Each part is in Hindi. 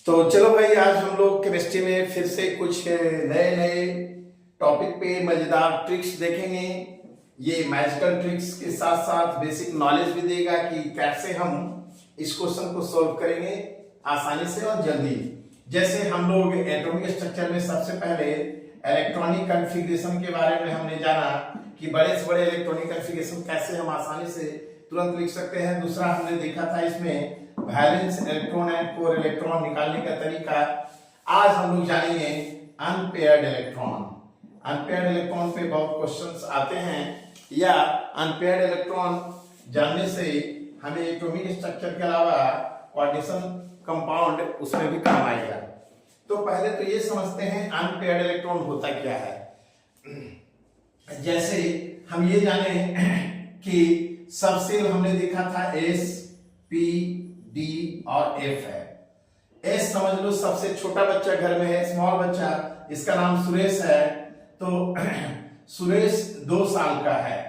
तो चलो भाई, आज हम लोग केमिस्ट्री में फिर से कुछ नए नए टॉपिक पे मजेदार ट्रिक्स देखेंगे। ये मैजिकल ट्रिक्स के साथ साथ बेसिक नॉलेज भी देगा कि कैसे हम इस क्वेश्चन को सॉल्व करेंगे आसानी से और जल्दी। जैसे हम लोग एटॉमिक स्ट्रक्चर में सबसे पहले इलेक्ट्रॉनिक कॉन्फ़िगरेशन के बारे में हमने जाना कि बड़े से बड़े इलेक्ट्रॉनिक कॉन्फ़िगरेशन कैसे हम आसानी से तुरंत लिख सकते हैं। दूसरा हमने देखा था इसमें valence electron and core electron निकालने का तरीका। आज हम लोग जानेंगे अनपेयर्ड इलेक्ट्रॉन। अनपेयर्ड इलेक्ट्रॉन पे बहुत क्वेश्चंस आते हैं, या अनपेयर्ड इलेक्ट्रॉन जानने से हमें एटॉमिक स्ट्रक्चर के अलावा कोऑर्डिनेशन कंपाउंड उसमें भी काम आएगा। तो पहले तो ये समझते हैं अनपेयर्ड इलेक्ट्रॉन होता क्या है। जैसे हम ये जाने कि सब सेल हमने देखा था S, P, D और F है। S समझ लो सबसे छोटा बच्चा घर में है, स्मॉल बच्चा, इसका नाम सुरेश है। तो सुरेश 2 साल का है,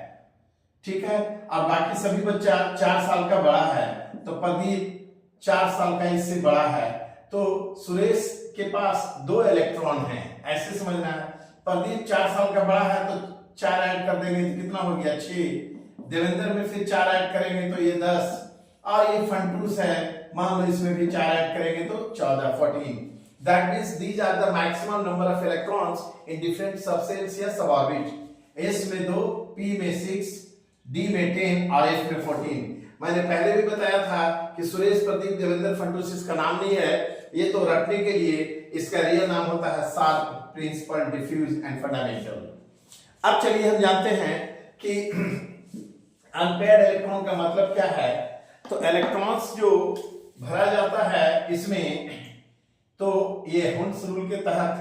ठीक है। और बाकी सभी बच्चा 4 साल का बड़ा है। तो प्रदीप 4 साल का इससे बड़ा है। तो सुरेश के पास 2 इलेक्ट्रॉन हैं, ऐसे समझना है। प्रदीप 4 साल का बड़ा है तो 4 ऐड कर देंगे तो कितना हो गया 6। देवेंद्र में फिर 4 ऐड करेंगे तो ये 10। और ये फंटूस है, मान लो इसमें भी 4 ऐड करेंगे तो 14, 14। That means these are the maximum number of electrons in different subcells या suborbit. S में 2, P में 6, D में 10 और F में 14। मैंने पहले भी बताया था कि सुरेश, प्रदीप, देवेंद्र, फंटूस इसका नाम नहीं है, ये तो रटने के लिए। इसका रियल नाम होता है sharp, principal, diffuse and fundamental. अब चलिए हम जानते हैं कि अनपेयर्ड इलेक्ट्रॉन का मतलब क्या है। तो इलेक्ट्रॉन्स जो भरा जाता है इसमें, तो ये हुंड्स रूल के तहत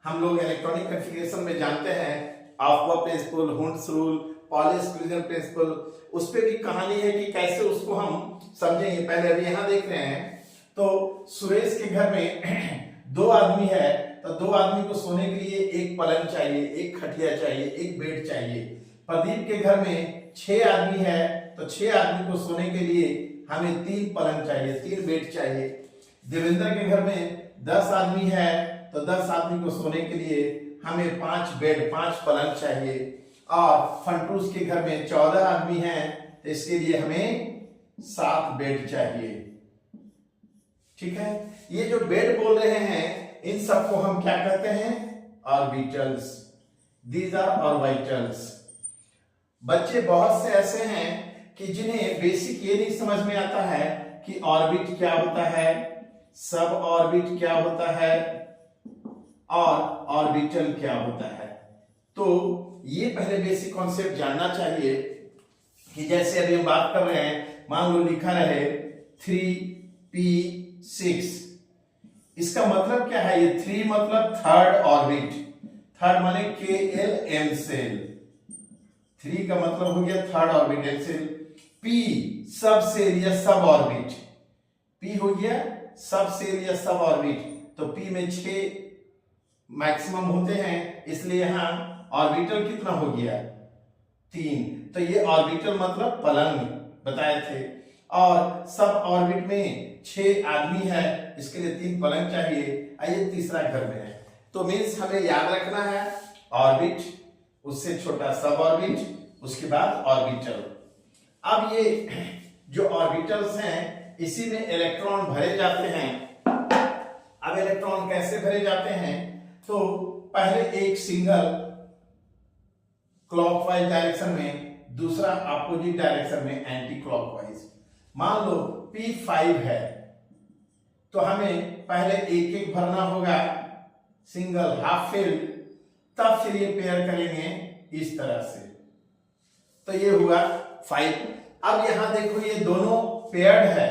हम लोग इलेक्ट्रॉनिक कॉन्फ़िगरेशन में जानते हैं aufbau principle, Hund's rule, Pauli's exclusion principle. उस पे भी कहानी है कि कैसे उसको हम समझेंगे। पहले अभी यहाँ देख रहे हैं, तो सुरेश के घर में 2 आदमी है, तो 2 आदमी को सोने के लिए एक पलंग चाहिए, एक खटिया चाहिए, एक बेड चाहिए। प्रदीप के घर में 6 आदमी है, तो 6 आदमी को सोने के लिए हमें 3 पलंग चाहिए, 3 बेड चाहिए। देवेंद्र के घर में 10 आदमी है, तो 10 आदमी को सोने के लिए हमें 5 बेड, 5 पलंग चाहिए। और फंटूस के घर में 14 आदमी हैं, तो इसके लिए हमें 7 बेड चाहिए, ठीक है। ये जो बेड बोल रहे हैं, इन सबको हम क्या कहते हैं? ऑर्बिटल्स। These are orbitals. बच्चे बहुत से ऐसे हैं कि जिन्हें बेसिक ये नहीं समझ में आता है कि ऑर्बिट क्या होता है, सब ऑर्बिट क्या होता है और ऑर्बिटल क्या होता है। तो ये पहले बेसिक कॉन्सेप्ट जानना चाहिए कि जैसे अभी हम बात कर रहे हैं, मान लो लिखा रहे 3p6, इसका मतलब क्या है? ये 3 मतलब थर्ड ऑर्बिट, थर्ड माने KLM सेल, 3 का मतलब हो गया थर्ड ऑर्बिटल सेल। P सब सेल या सब ऑर्बिट, P हो गया सब सेल या सब ऑर्बिट। तो P में 6 मैक्सिमम होते हैं, इसलिए यहां ऑर्बिटल कितना हो गया? 3। तो ये ऑर्बिटल मतलब पलंग बताए थे। और सब ऑर्बिट में 6 आदमी है, इसके लिए 3 पलंग चाहिए। आइए तीसरा घर में है, तो मीन्स हमें याद रखना है ऑर्बिट, उससे छोटा सब ऑर्बिट, उसके बाद ऑर्बिटल। अब ये जो ऑर्बिटल्स हैं, इसी में इलेक्ट्रॉन भरे जाते हैं। अब इलेक्ट्रॉन कैसे भरे जाते हैं? तो पहले एक सिंगल क्लॉकवाइज डायरेक्शन में, दूसरा अपोजिट डायरेक्शन में एंटी क्लॉकवाइज। मान लो P5 है, तो हमें पहले एक एक भरना होगा, सिंगल हाफ फिल्ड, तब फिर ये पेयर करेंगे इस तरह से। तो ये हुआ 5। अब यहां देखो ये दोनों पेयर्ड है।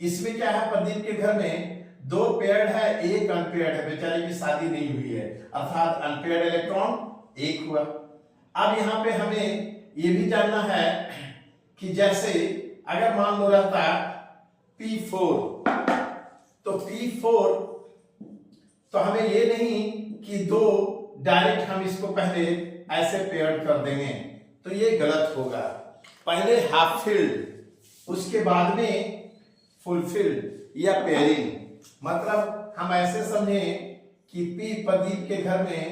इसमें क्या है? प्रदीप के घर में 2 पेयर्ड है, एक अनपेयर्ड है, बेचारे की शादी नहीं हुई है, अर्थात अनपेयर्ड इलेक्ट्रॉन 1 हुआ। अब यहां पे हमें ये भी जानना है कि जैसे अगर मान लो रहता P4, तो P4, तो हमें ये नहीं कि 2 डायरेक्ट हम इसको पहले ऐसे पेयर्ड कर देंगे, तो ये गलत होगा। पहले हाफ फिल्ड, उसके बाद में फुल फिल्ड या पेयरिंग। मतलब हम ऐसे समझें कि P प्रदीप के घर में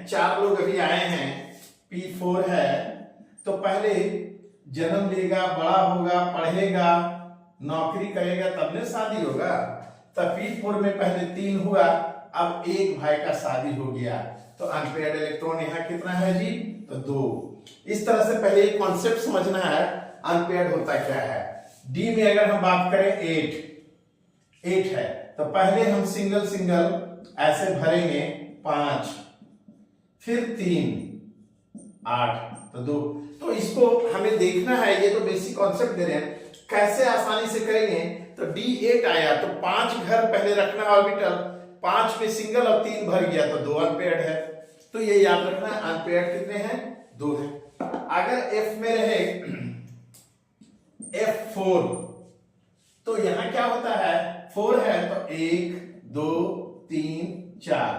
4 लोग अभी आए हैं, P4 है, तो पहले जन्म लेगा, बड़ा होगा, पढ़ेगा, नौकरी करेगा, तब ने शादी होगा। तब P4 में पहले 3 हुआ, अब एक भाई का शादी हो गया, तो अनपेयर्ड इलेक्ट्रॉन यहाँ कितना है जी, तो 2। इस तरह से पहले एक कॉन्सेप्ट समझना है अनपेयर्ड होता क्या है। डी में अगर हम बात करें 8 है, तो पहले हम सिंगल सिंगल ऐसे भरेंगे 5, फिर 3, 8, तो 2। तो इसको हमें देखना है, ये तो बेसिक कॉन्सेप्ट दे रहे हैं, कैसे आसानी से करेंगे। तो D8 आया तो 5 घर पहले रखना ऑर्बिटल, 5 में सिंगल और 3 भर गया तो 2 अनपेयर्ड है। तो ये याद रखना है, अनपेयर्ड कितने हैं, 2 है। अगर F में रहे F4, तो यहां क्या होता है, 4 है तो 1 2 3 4।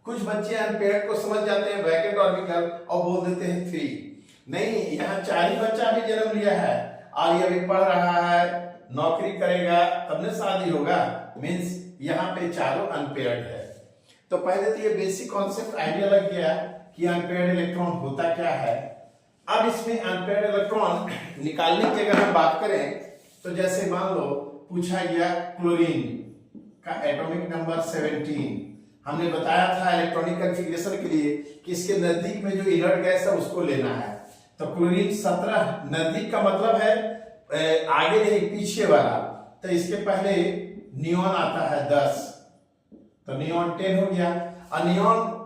कुछ बच्चे अनपेयर्ड को समझ जाते हैं वैकेंट ऑर्बिटल और बोल देते हैं 3। नहीं, यहाँ 4 ही बच्चा भी जन्म लिया है और ये अभी पढ़ रहा है, नौकरी करेगा, तब ने शादी होगा, मींस यहाँ पे चारों अनपेयर्ड है। तो पहले तो ये बेसिक कॉन्सेप्ट आइडिया लग गया कि अनपेयर्ड इलेक्ट्रॉन होता क्या है। अब इसमें अनपेयर्ड इलेक्ट्रॉन निकालने की अगर हम बात करें, तो जैसे मान लो पूछा गया क्लोरीन का एटॉमिक नंबर 17, हमने बताया था इलेक्ट्रॉनिक कॉन्फ़िगरेशन के लिए कि इसके नजदीक में जो इनर्ट गैस है उसको लेना है। तो क्लोरीन 17, नजदीक का मतलब है आगे नहीं पीछे वाला, तो इसके पहले नियॉन आता है 10, तो नियॉन 10 हो गया। और नियॉन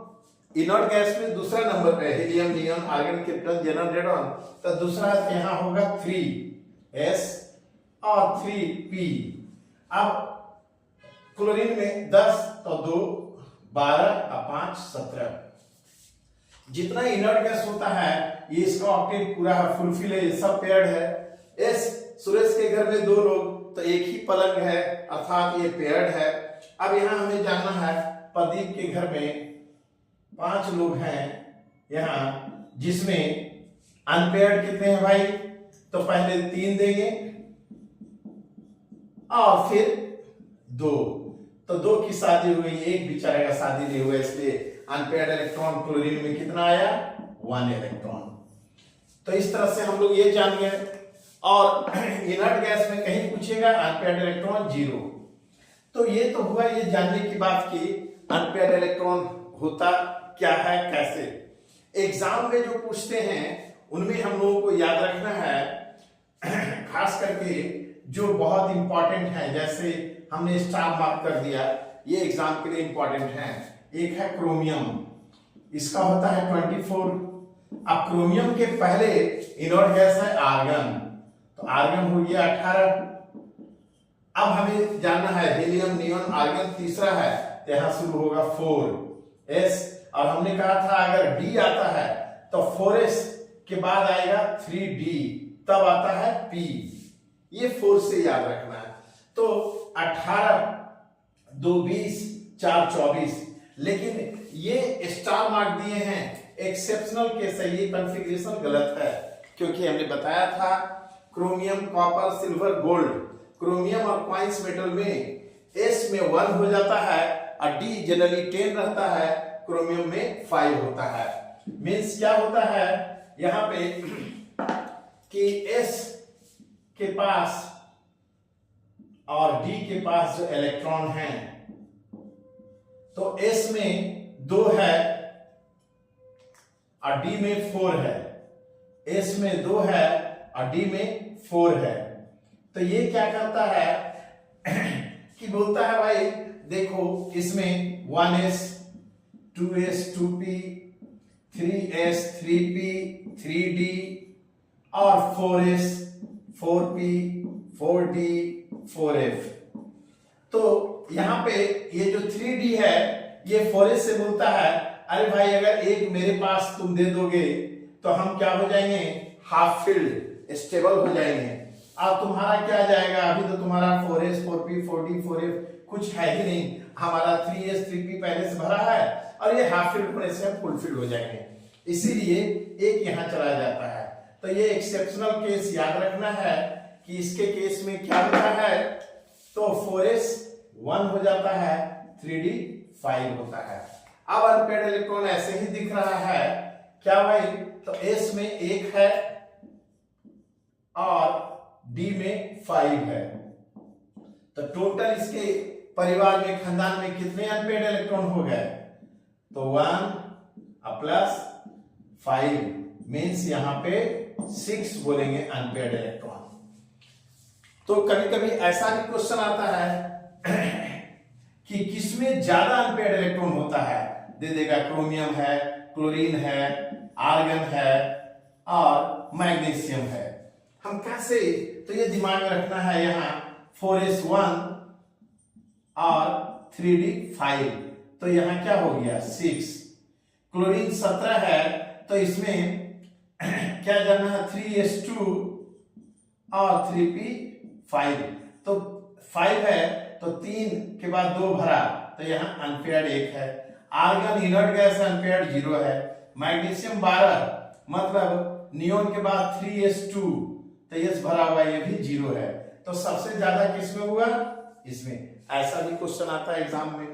इनर्ट गैस में दूसरा नंबर पे helium, neon, argon, krypton, xenon, radon, तो दूसरा यहाँ होगा 3s और 3p। अब क्लोरीन में 10 तो 2 12 और 5 17। जितना इनर्ट गैस होता है ये इसका ऑक्टेट पूरा है, फुलफिल है, सब पेयर्ड है। एस सुरेश के घर में 2 लोग, तो एक ही पलंग है, अर्थात ये पेयर्ड है। अब यहाँ हमें जानना है प्रदीप के घर में 5 लोग हैं यहाँ, जिसमें अनपेयर्ड कितने हैं भाई, तो पहले 3 देंगे और फिर 2, तो 2 की शादी हो गई, एक बेचारे का शादी नहीं हुआ, इसलिए अनपेयर्ड इलेक्ट्रॉन क्लोरीन में कितना आया, 1 इलेक्ट्रॉन। तो इस तरह से हम लोग ये जान गए। और इनर्ट गैस में कहीं पूछेगा अनपेयर्ड इलेक्ट्रॉन 0। तो ये तो हुआ ये जानने की बात की अनपेयर्ड इलेक्ट्रॉन होता क्या है, कैसे। एग्जाम में जो पूछते हैं उनमें हम लोगों को याद रखना है, खास करके जो बहुत इंपॉर्टेंट है, जैसे हमने स्टार मार्क कर दिया, ये एग्जाम के लिए इंपॉर्टेंट है। एक है क्रोमियम, इसका होता है 24। अब क्रोमियम के पहले इनर्ट गैस है आर्गन, तो आर्गन हो गया 18। अब हमें जानना है हीलियम, नियॉन, आर्गन तीसरा है, तो यहां शुरू होगा 4s। और हमने कहा था अगर D आता है तो 4s के बाद आएगा 3D, तब आता है P। ये 4 से याद रखना है। तो 18 2 20 4 24, लेकिन ये स्टार मार्क दिए हैं, एक्सेप्शनल केस है, ये कॉन्फ़िगरेशन गलत है, क्योंकि हमने बताया था chromium, copper, silver, gold, chromium और क्वाइंस मेटल में S में 1 हो जाता है और D जनरली 10 रहता है, क्रोमियम में 5 होता है। मींस क्या होता है यहां पे कि S के पास और D के पास जो इलेक्ट्रॉन हैं, तो S में 2 है और D में 4 है, S में 2 है और D में 4 है। तो ये क्या करता है कि बोलता है भाई देखो इसमें 1s 2s 2p 3s 3p 3d और 4s 4p 4d 4f। तो यहां पे ये जो 3d है ये 4s से बोलता है अरे भाई अगर एक मेरे पास तुम दे दोगे तो हम क्या हो जाएंगे, हाफ फील्ड स्टेबल हो जाएंगे। अब तुम्हारा क्या जाएगा, अभी तो तुम्हारा 4s 4p 4d 4f कुछ है ही नहीं, हमारा 3s 3p पहले से भरा है और ये हाफ फील्ड होने से हम फुल फील्ड हो जाएंगे, इसीलिए एक यहां चला जाता है। तो ये एक्सेप्शनल केस याद रखना है कि इसके केस में क्या होता है, तो 4s 1 हो जाता है, 3d 5 होता है। अब अनपेयर्ड इलेक्ट्रॉन ऐसे ही दिख रहा है क्या भाई, तो s में 1 है और d में 5 है, तो टोटल इसके परिवार में, खानदान में कितने अनपेयर्ड इलेक्ट्रॉन हो गए, तो 1 प्लस 5 मीन्स यहां पे 6 बोलेंगे अनपेयर्ड इलेक्ट्रॉन। तो कभी कभी ऐसा भी क्वेश्चन आता है कि किसमें ज्यादा अनपेयर्ड इलेक्ट्रॉन होता है, दे देगा क्रोमियम है, क्लोरीन है, आर्गन है और मैग्नीशियम है। हम कैसे, तो ये दिमाग में रखना है, यहाँ 4s 1 और 3d 5, तो यहाँ क्या हो गया 6। क्लोरीन 17 है, तो इसमें क्या जाना है 3s 2 और 3p 5, तो 5 है तो 3 के बाद 2 भरा, तो यहाँ अनपेयर्ड 1 है। आर्गन इनर्ट गैस अनपेयर्ड 0 है। मैग्नीशियम 12 मतलब नियोन के बाद 3s2, तो s भरा हुआ ये भी 0 है, तो सबसे ज्यादा किसमें हुआ, इसमें। ऐसा भी क्वेश्चन आता है एग्जाम में,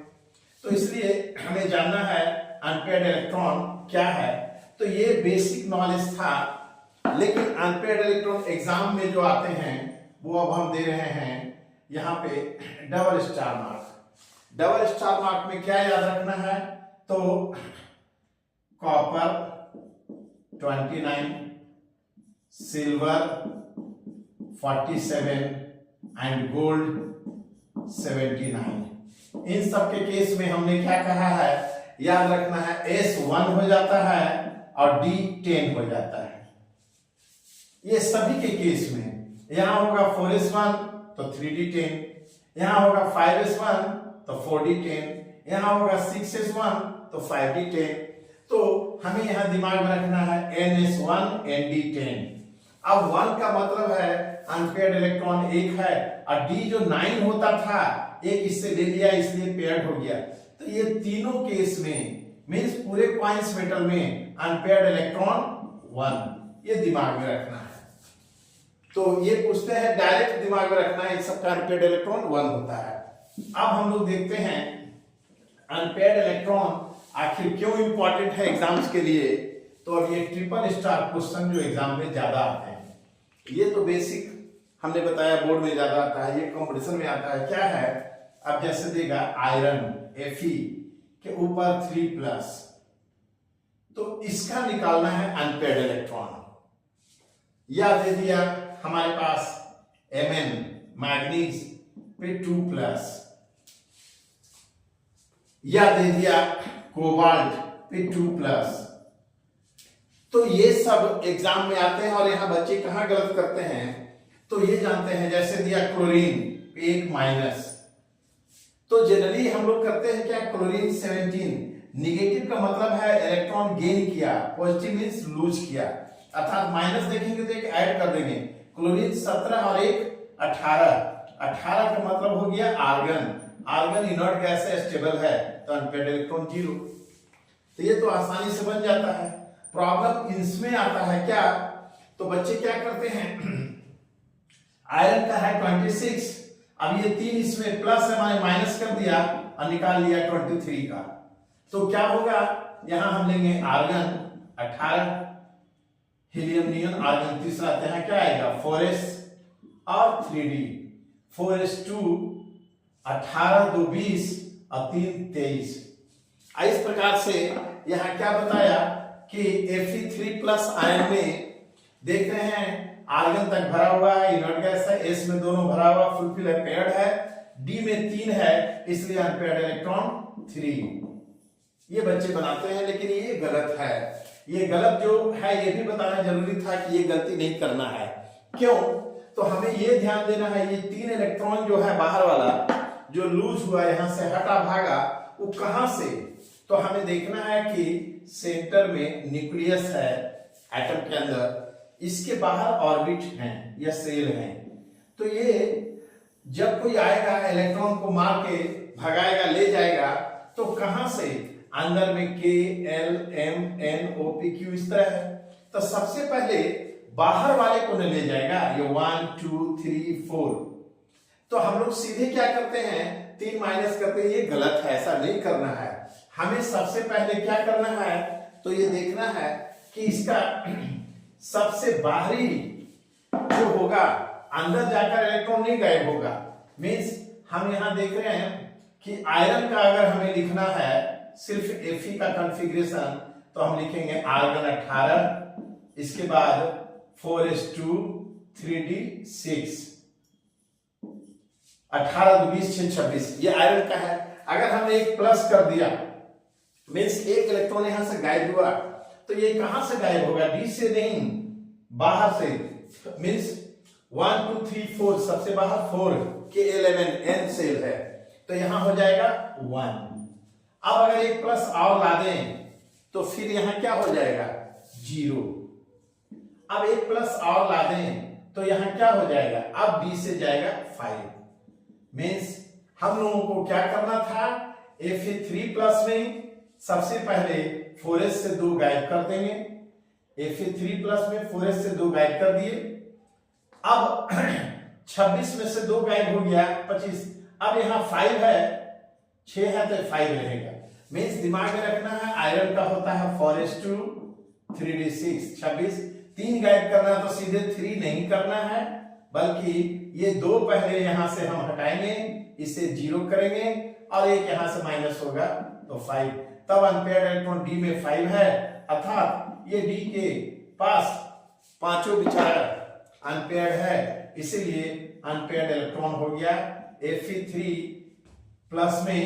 तो इसलिए हमें जानना है अनपेयर्ड इलेक्ट्रॉन क्या है। तो ये बेसिक नॉलेज था, लेकिन अनपेयर्ड इलेक्ट्रॉन एग्जाम में जो आते हैं वो अब हम दे रहे हैं यहाँ पे double star mark. Double star mark में क्या याद रखना है, तो कॉपर 29, सिल्वर 47 एंड गोल्ड 79। इन सब के केस में हमने क्या कहा है, याद रखना है S 1 हो जाता है और D 10 हो जाता है। ये सभी के केस में, यहां होगा 4s 1 तो 3d 10, यहां होगा 5s 1 तो 4d 10, यहां होगा 6s 1 तो 5d 10। तो हमें यहां दिमाग में रखना है ns 1 nd 10। अब 1 का मतलब है अनपेयर्ड इलेक्ट्रॉन 1 है, और d जो 9 होता था एक इससे ले लिया इसलिए पेयर्ड हो गया। तो ये तीनों केस में मींस पूरे क्वाइंस मेटल में अनपेयर्ड इलेक्ट्रॉन 1, ये दिमाग में रखना है। तो ये पूछते हैं, डायरेक्ट दिमाग में रखना है, इस सबका अनपेयर्ड इलेक्ट्रॉन 1 होता है। अब हम लोग देखते हैं अनपेयर्ड इलेक्ट्रॉन आखिर क्यों इंपॉर्टेंट है एग्जाम्स के लिए। तो अब ये ट्रिपल स्टार क्वेश्चन जो एग्जाम में ज्यादा आते हैं, ये तो बेसिक हमने बताया बोर्ड में ज्यादा आता है, ये कंपटीशन में आता है। क्या है, अब जैसे देगा आयरन Fe के ऊपर 3+, तो इसका निकालना है अनपेयर्ड इलेक्ट्रॉन। या दे दिया हमारे पास Mn मैग्नीज पे 2+, या दे दिया कोबाल्ट पे 2+। तो ये सब एग्जाम में आते हैं, और यहां बच्चे कहां गलत करते हैं, तो ये जानते हैं, जैसे दिया क्लोरीन पे 1-, तो जनरली हम लोग करते हैं क्या, क्लोरीन 17, निगेटिव का मतलब है इलेक्ट्रॉन गेन किया, पॉजिटिव मींस लूज किया, अर्थात माइनस देखेंगे तो एक ऐड कर देंगे। क्लोरीन 17 और 1 18, 18 का मतलब हो गया आर्गन, आर्गन इनर्ट गैस है, स्टेबल है, तो अनपेयर्ड इलेक्ट्रॉन 0। तो ये तो आसानी से बन जाता है। प्रॉब्लम इसमें आता है क्या, तो बच्चे क्या करते हैं, आयरन का है 26, अब ये 3 इसमें प्लस है, मैंने माइनस कर दिया और निकाल लिया 23 का, तो क्या होगा, यहां हम लेंगे आर्गन 18, हीलियम नियन आर्गन तीसरा, यहां क्या आएगा 4s और 3d, 4s2 18 2 20 और 3 23। इस प्रकार से यहां क्या बताया कि Fe3+ आयन में देख रहे हैं आर्गन तक भरा हुआ है, इनर्ट गैस है, S में दोनों भरा हुआ फुलफिल है, पेयर्ड है, D में 3 है, इसलिए अनपेयर्ड इलेक्ट्रॉन 3। ये बच्चे बनाते हैं, लेकिन ये गलत है। ये गलत जो है ये भी बताना जरूरी था कि ये गलती नहीं करना है। क्यों, तो हमें ये ध्यान देना है, ये 3 इलेक्ट्रॉन जो है बाहर वाला जो लूज हुआ यहां से हटा भागा, वो कहां से, तो हमें देखना है कि सेंटर में न्यूक्लियस है एटम के अंदर, इसके बाहर ऑर्बिट हैं या सेल हैं। तो ये जब कोई आएगा इलेक्ट्रॉन को मार के भगाएगा, ले जाएगा, तो कहां से, अंदर में K L M N O P Q इस तरह है, तो सबसे पहले बाहर वाले को न ले जाएगा, ये 1 2 3 4, तो हम लोग सीधे क्या करते हैं, 3 माइनस करते हैं, ये गलत है, ऐसा नहीं करना है। हमें सबसे पहले क्या करना है, तो ये देखना है कि इसका सबसे बाहरी जो होगा अंदर जाकर इलेक्ट्रॉन नहीं गायब होगा। मीन्स हम यहां देख रहे हैं कि आयरन का अगर हमें लिखना है सिर्फ Fe का कॉन्फ़िगरेशन, तो हम लिखेंगे आर्गन 18, इसके बाद 4s2 3d6, 18 2 20 6 26, ये आयरन का है। अगर हमने एक प्लस कर दिया मीन्स एक इलेक्ट्रॉन यहां से गायब हुआ, तो ये कहां से गायब होगा, डी से नहीं, बाहर से। मीन्स 1 2 3 4, सबसे बाहर 4 के 11 n सेल है, तो यहां हो जाएगा 1। अब अगर एक प्लस और ला दें तो फिर यहां क्या हो जाएगा, 0। अब एक प्लस और ला दें तो यहां क्या हो जाएगा, अब b से जाएगा 5। मीन्स हम लोगों को क्या करना था, Fe3 प्लस में सबसे पहले 4s से 2 गायब कर देंगे, Fe3 प्लस में 4s से 2 गायब कर दिए। अब 26 में से 2 गायब हो गया 25, अब यहां 5 है, 6 है तो 5 रहेगा। मीन्स दिमाग में रखना है आयरन का होता है 4s2 3d6, 26, 3 गायब करना तो सीधे 3 नहीं करना है, बल्कि ये 2 पहले यहां से हम हटाएंगे, इसे 0 करेंगे और एक यहां से माइनस होगा तो 5। तब अनपेयर्ड इलेक्ट्रॉन डी में 5 है, अर्थात ये डी के पास पांचों बेचारा अनपेयर्ड है, इसीलिए अनपेयर्ड इलेक्ट्रॉन हो गया Fe3 प्लस में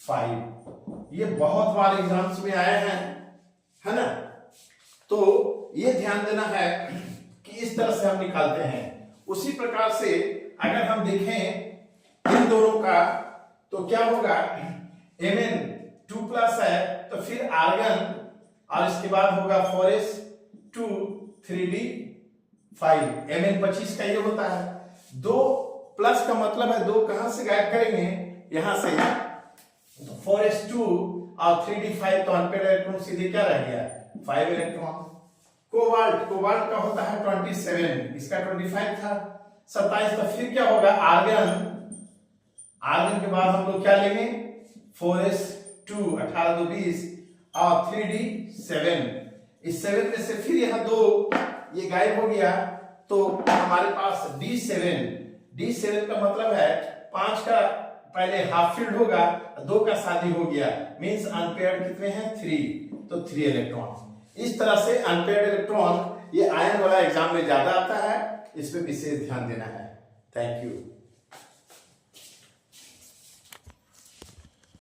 5। ये बहुत बार एग्जाम्स में आए हैं, है ना। तो ये ध्यान देना है कि इस तरह से हम निकालते हैं। उसी प्रकार से अगर हम देखें इन दोनों का तो क्या होगा, Mn 2 प्लस है तो फिर आर्गन और इसके बाद होगा 4s2 3d5, Mn 25 का ये होता है। 2 प्लस का मतलब है 2 कहां से गायब करेंगे, यहां से 4s2 और 3d5, तो अनपेयर्ड इलेक्ट्रॉन सीधे क्या रह गया, 5 इलेक्ट्रॉन। कोबाल्ट का होता है 27, इसका 25 था, 27, तो फिर क्या होगा, आर्गन के बाद हम लोग क्या लेंगे, 4s2 18 2 20 और 3d7, इस 7 में से फिर यहां 2 ये गायब हो गया, तो हमारे पास d7 का मतलब है 5 का पहले हाफ फील्ड होगा, 2 का शादी हो गया, मींस अनपेयर्ड कितने हैं, 3, तो 3 इलेक्ट्रॉन। इस तरह से अनपेयर्ड इलेक्ट्रॉन ये आयन वाला एग्जाम में ज्यादा आता है, इस पे विशेष ध्यान देना है। Thank you.